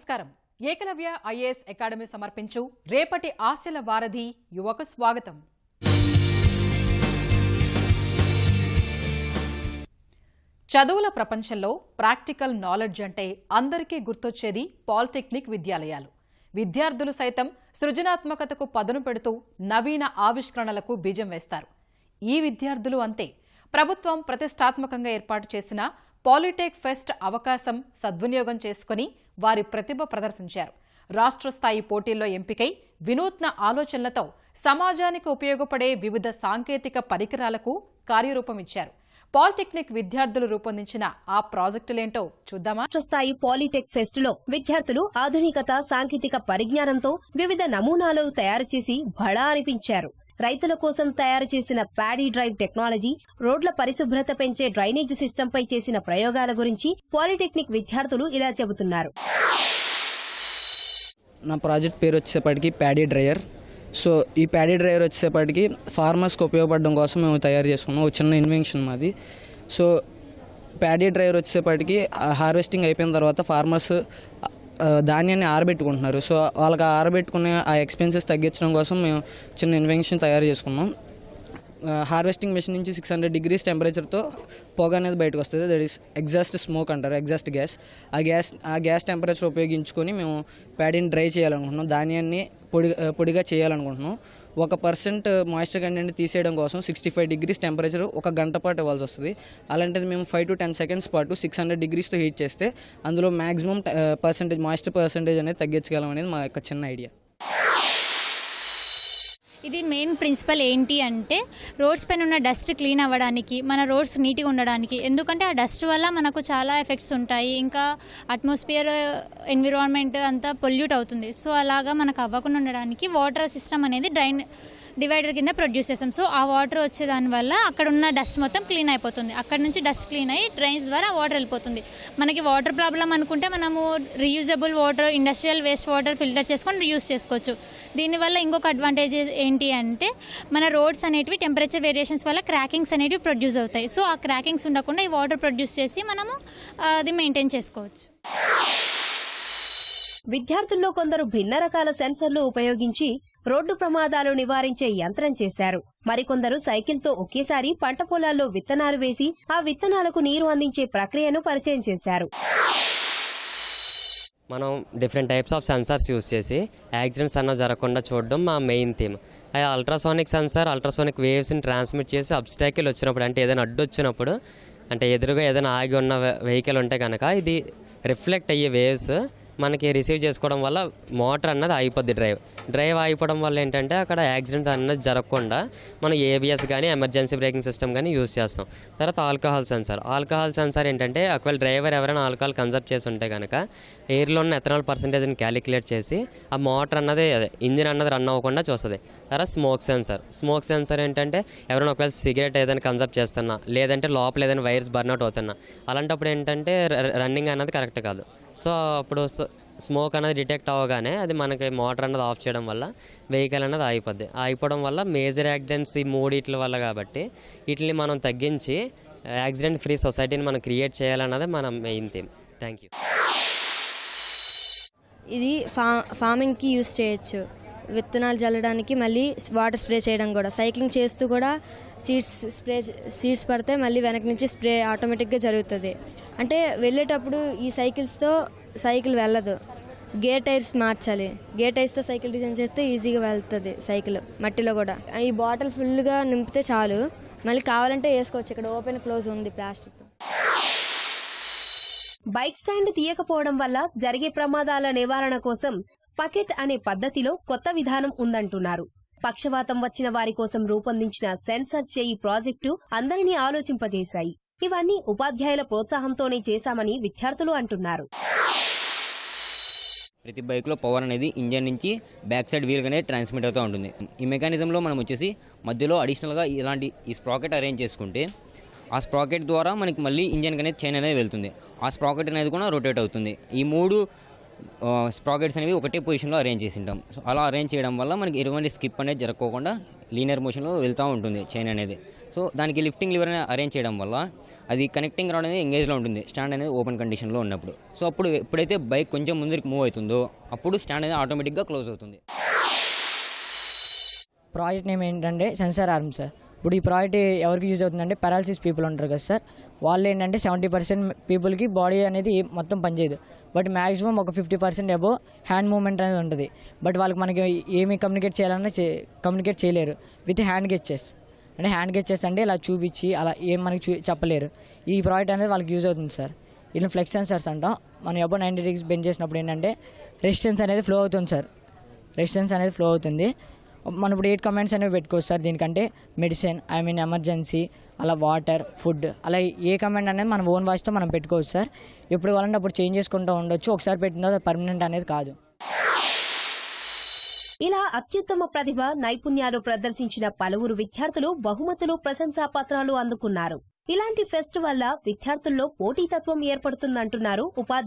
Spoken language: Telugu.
నమస్కారం. ఏకలవ్య ఐఏఎస్ అకాడమీ సమర్పించు రేపటి ఆశల వారధి యువకు స్వాగతం. చదువుల ప్రపంచంలో ప్రాక్టికల్ నాలెడ్జ్ అంటే అందరికీ గుర్తొచ్చేది పాలిటెక్నిక్ విద్యాలయాలు. విద్యార్థులు సైతం సృజనాత్మకతకు పదును పెడుతూ నవీన ఆవిష్కరణలకు బీజం వేస్తారు. ఈ విద్యార్థులు అంతే. ప్రభుత్వం ప్రతిష్టాత్మకంగా ఏర్పాటు చేసిన పాలిటెక్ ఫెస్ట్ అవకాశం సద్వినియోగం చేసుకుని వారి ప్రతిభ ప్రదర్శించారు. రాష్ట్ర స్థాయి పోటీల్లో ఎంపికై వినూత్న ఆలోచనలతో సమాజానికి ఉపయోగపడే వివిధ సాంకేతిక పరికరాలకు కార్యరూపం ఇచ్చారు. పాలిటెక్నిక్ విద్యార్థులు రూపొందించిన ఆ ప్రాజెక్టులేంటో చూద్దామా? రాష్ట్ర స్థాయి పాలిటెక్ ఫెస్ట్ లో విద్యార్థులు ఆధునికత, సాంకేతిక పరిజ్ఞానంతో వివిధ నమూనాలు తయారు చేసి భళా అనిపించారు. రైతుల కోసం తయారు చేసిన ప్యాడీ డ్రైవ్ టెక్నాలజీ, రోడ్ల పరిశుభ్రత పెంచే డ్రైనేజ్ సిస్టమ్ పై చేసిన ప్రయోగాల గురించి పాలిటెక్నిక్ విద్యార్థులు ఇలా చెబుతున్నారు. నా ప్రాజెక్ట్ పేరు వచ్చేసప్పటికి ప్యాడీ డ్రైయర్. సో ఈ ప్యాడీ డ్రైవర్ వచ్చేసప్పటికి ఫార్మర్స్కి ఉపయోగపడడం కోసం మేము తయారు చేసుకున్నాం. ఒక చిన్న ఇన్వెన్షన్ మాది. సో ప్యాడీ డ్రైవర్ వచ్చేసప్పటికి హార్వెస్టింగ్ అయిపోయిన తర్వాత ఫార్మర్స్ ధాన్యాన్ని ఆరబెట్టుకుంటున్నారు. సో వాళ్ళకి ఆరబెట్టుకునే ఆ ఎక్స్పెన్సెస్ తగ్గించడం కోసం మేము చిన్న ఇన్వెన్షన్ తయారు చేసుకున్నాం. హార్వెస్టింగ్ మెషిన్ నుంచి 600 degrees టెంపరేచర్తో పొగ అనేది బయటకు వస్తుంది. దట్ ఈస్ ఎగ్జాస్ట్ స్మోక్ అంటారు, ఎగ్జాస్ట్ గ్యాస్. ఆ గ్యాస్ టెంపరేచర్ ఉపయోగించుకొని మేము ప్యాడీని డ్రై చేయాలనుకుంటున్నాం. ధాన్యాన్ని పొడిగా చేయాలనుకుంటున్నాం. 1% మాయిశ్చర్ కంటెంట్ తీసేయడం కోసం 65 degrees టెంపరేచర్ 1 గంట పాటు ఇవ్వాల్సి వస్తుంది. అలాంటిది మేము 5 to 10 seconds పాటు 600 degreesతో హీట్ చేస్తే అందులో మ్యాక్సిమం మాయిశ్చర్ పర్సెంటేజ్ అనేది తగ్గించగలం అనేది మా యొక్క చిన్న ఐడియా. ఇది మెయిన్ ప్రిన్సిపల్ ఏంటి అంటే రోడ్స్ పైన ఉన్న డస్ట్ క్లీన్ అవ్వడానికి, మన రోడ్స్ నీట్గా ఉండడానికి. ఎందుకంటే ఆ డస్ట్ వల్ల మనకు చాలా ఎఫెక్ట్స్ ఉంటాయి. ఇంకా అట్మాస్ఫియర్, ఎన్విరాన్మెంట్ అంతా పొల్యూట్ అవుతుంది. సో అలాగా మనకు అవ్వకుండా ఉండడానికి వాటర్ సిస్టమ్ అనేది డివైడర్ కింద ప్రొడ్యూస్ చేస్తాం. సో ఆ వాటర్ వచ్చే దానివల్ల అక్కడ ఉన్న డస్ట్ మొత్తం క్లీన్ అయిపోతుంది. అక్కడ నుంచి డస్ట్ క్లీన్ అయ్యి డ్రైన్స్ ద్వారా వాటర్ వెళ్ళిపోతుంది. మనకి వాటర్ ప్రాబ్లం అనుకుంటే మనము reusable water, industrial waste water filter చేసుకొని రీయూజ్ చేసుకోవచ్చు. దీనివల్ల ఇంకొక అడ్వాంటేజ్ ఏంటి అంటే మన రోడ్స్ అనేటివి టెంపరేచర్ వేరియేషన్స్ వల్ల క్రాకింగ్స్ అనేటివి ప్రొడ్యూస్ అవుతాయి. సో ఆ క్రాకింగ్స్ ఉండకుండా ఈ వాటర్ ప్రొడ్యూస్ చేసి మనము అది మెయింటైన్ చేసుకోవచ్చు. విద్యార్థుల్లో కొందరు భిన్న రకాల సెన్సర్లు ఉపయోగించి రోడ్డు ప్రమాదాలు నివారించే యంత్రం చేశారు. మరికొందరు సైకిల్తో ఒకేసారి పంట పొలాల్లో విత్తనాలు వేసి ఆ విత్తనాలకు నీరు అందించే ప్రక్రియను పరిచయం చేశారు. మనం different types of sensors use చేసి యాక్సిడెంట్స్ అన్న జరగకుండా చూడడం మా main theme. Ultrasonic sensor ultrasonic వేవ్స్ని ట్రాన్స్మిట్ చేసి అబ్స్టాకిల్ వచ్చినప్పుడు, అంటే ఏదైనా అడ్డు వచ్చినప్పుడు, అంటే ఎదురుగా ఏదైనా ఆగి ఉన్న వెహికల్ ఉంటే కనుక ఇది రిఫ్లెక్ట్ అయ్యే వేవ్స్ మనకి రిసీవ్ చేసుకోవడం వల్ల మోటార్ అన్నది ఆగిపోద్ది. డ్రైవ్ ఆగిపోవడం వల్ల ఏంటంటే అక్కడ యాక్సిడెంట్ అన్నది జరగకుండా మనం ఏబిఎస్ కానీ ఎమర్జెన్సీ బ్రేకింగ్ సిస్టమ్ కానీ యూస్ చేస్తాం. తర్వాత ఆల్కహాల్ సెన్సార్ ఏంటంటే ఒకవేళ డ్రైవర్ ఎవరైనా ఆల్కహాల్ కన్సప్ట్ చేసి ఉంటే కనుక ఎయిర్లో ఉన్న ఎథనాల్ పర్సెంటేజ్ని క్యాలిక్యులేట్ చేసి ఆ మోటార్ అన్నది ఇంజిన్ అన్నది రన్ అవ్వకుండా చూస్తుంది. తర్వాత స్మోక్ సెన్సార్ ఏంటంటే ఎవరైనా ఒకవేళ సిగరెట్ ఏదైనా కన్సప్ట్ చేస్తున్నా, లేదంటే లోపల ఏదైనా వైర్స్ బర్న్అవుట్ అవుతున్నా, అలాంటప్పుడు ఏంటంటే రన్నింగ్ అన్నది కరెక్ట్ కాదు. సో అప్పుడు స్మోక్ అనేది డిటెక్ట్ అవ్వగానే అది మనకి మోటార్ అన్నది ఆఫ్ చేయడం వల్ల వెహికల్ అన్నది ఆగిపోవడం వల్ల మేజర్ యాక్సిడెంట్స్ ఈ మూడిట్ల వల్ల. కాబట్టి వీటిని మనం తగ్గించి యాక్సిడెంట్ ఫ్రీ సొసైటీని మనం క్రియేట్ చేయాలన్నది మన మెయిన్ థీమ్. Thank you. ఇది ఫార్మింగ్కి యూస్ చేయొచ్చు, విత్తనాలు చల్లడానికి, మళ్ళీ వాటర్ స్ప్రే చేయడం కూడా. సైక్లింగ్ చేస్తూ కూడా సీడ్స్ పడితే మళ్ళీ వెనక నుంచి స్ప్రే ఆటోమేటిక్గా జరుగుతుంది. అంటే వెళ్ళేటప్పుడు ఈ సైకిల్ వెళ్ళదు, గేర్ టైర్స్ మార్చాలి. గేర్ టైర్స్తో సైకిల్ డిజైన్ చేస్తే ఈజీగా వెళ్తుంది సైకిల్ మట్టిలో కూడా. ఈ బాటిల్ ఫుల్గా నింపితే చాలు, మళ్ళీ కావాలంటే వేసుకోవచ్చు. ఇక్కడ ఓపెన్ క్లోజ్ ఉంది ప్లాస్టిక్. బైక్ స్టాండ్ తీయకపోవడం వల్ల జరిగే ప్రమాదాల నివారణ కోసం స్పకెట్ అనే పద్ధతిలో కొత్త విధానం ఉందంటున్నారు. పక్షవాతం వచ్చిన వారి కోసం రూపొందించిన సెన్సర్ చేయి ప్రాజెక్టు అందరినీ ఆలోచింపజేశాయి. ఇవన్నీ ఉపాధ్యాయుల ప్రోత్సాహంతోనే చేశామని విద్యార్థులు అంటున్నారు. ప్రతి బైక్లో పవర్ అనేది ఇంజన్ నుంచి బ్యాక్ సైడ్ వీల్ అనేది ట్రాన్స్మిట్ అవుతూ ఉంటుంది. ఈ మెకానిజంలో మనం వచ్చేసి మధ్యలో అడిషనల్గా ఈ స్ప్రాకెట్ అరేంజ్ చేసుకుంటే ఆ స్ప్రాకెట్ ద్వారా మనకి మళ్ళీ ఇంజన్ అనేది చైన్ అనేది వెళ్తుంది. ఆ స్ప్రాకెట్ అనేది కూడా రొటేట్ అవుతుంది. ఈ 3 స్ప్రాకెట్స్ అనేవి ఒకటే పొజిషన్లో అరేంజ్ చేసి ఉంటాం. సో అలా అరేంజ్ చేయడం వల్ల మనకి ఎటువంటి స్కిప్ అనేది జరగకోకుండా లీనియర్ మోషన్లో వెళ్తూ ఉంటుంది చైన్ అనేది. సో దానికి లిఫ్టింగ్ లివర్ అనేది అరేంజ్ చేయడం వల్ల అది కనెక్టింగ్ రాడ్ అనేది ఎంగేజ్లో ఉంటుంది స్టాండ్ అనేది ఓపెన్ కండిషన్లో ఉన్నప్పుడు. సో అప్పుడు ఎప్పుడైతే బైక్ కొంచెం ముందుకు మూవ్ అవుతుందో అప్పుడు స్టాండ్ అనేది ఆటోమేటిక్గా క్లోజ్ అవుతుంది. ప్రాజెక్ట్ నేమ్ ఏంటంటే సెన్సార్ ఆర్మ్ సార్. ఇప్పుడు ఈ ప్రాజెక్ట్ ఎవరికి యూజ్ అవుతుందంటే పారాలసిస్ పీపుల్ ఉంటారు కదా సార్, వాళ్ళు ఏంటంటే 70% పీపుల్కి బాడీ అనేది మొత్తం పనిచేయదు, బట్ మ్యాక్సిమం ఒక 50% అబో హ్యాండ్ మూవ్మెంట్ అనేది ఉంటుంది. బట్ వాళ్ళకి మనకి ఏమి కమ్యూనికేట్ చేయాలన్నా కమ్యూనికేట్ చేయలేరు విత్ హ్యాండ్ గెస్చర్స్. అంటే హ్యాండ్ గెస్చర్స్ అంటే ఇలా చూపించి అలా ఏం మనకి చెప్పలేరు. ఈ ప్రాజెక్ట్ అనేది వాళ్ళకి యూజ్ అవుతుంది సార్. ఇలా ఫ్లెక్స్ సెన్సర్స్ అంటాం. మనం అబో 90 degrees బెండ్ చేసినప్పుడు ఏంటంటే రెసిస్టెన్స్ అనేది ఫ్లో అవుతుంది సార్. రెసిస్టెన్స్ అనేది ఫ్లో అవుతుంది. మనం ఇప్పుడు 8 కమాండ్స్ అనేవి పెట్టుకోవచ్చు సార్. దీనికంటే మెడిసిన్, ఎమర్జెన్సీ, అలా వాటర్, ఫుడ్, అలా ఏ కమాండ్ అనేది మనం ఓన్ వాయిస్తో మనం పెట్టుకోవచ్చు సార్. ఎప్పుడు కావాలంటే అప్పుడు చేంజ్ చేసుకుంటూ ఉండొచ్చు. ఒకసారి పెట్టిన తర్వాత పర్మనెంట్ అనేది కాదు. ఇలా అత్యుత్తమ ప్రతిభ, నైపుణ్యాలు ప్రదర్శించిన పలువురు విద్యార్థులు బహుమతులు, ప్రశంసాపత్రాలు అందుకున్నారు. ఇలాంటి ఫెస్ట్ వల్ల విద్యార్థుల్లో పోటీతత్వం ఏర్పడుతుందంటున్నారు ఉపాధ్యాయులు.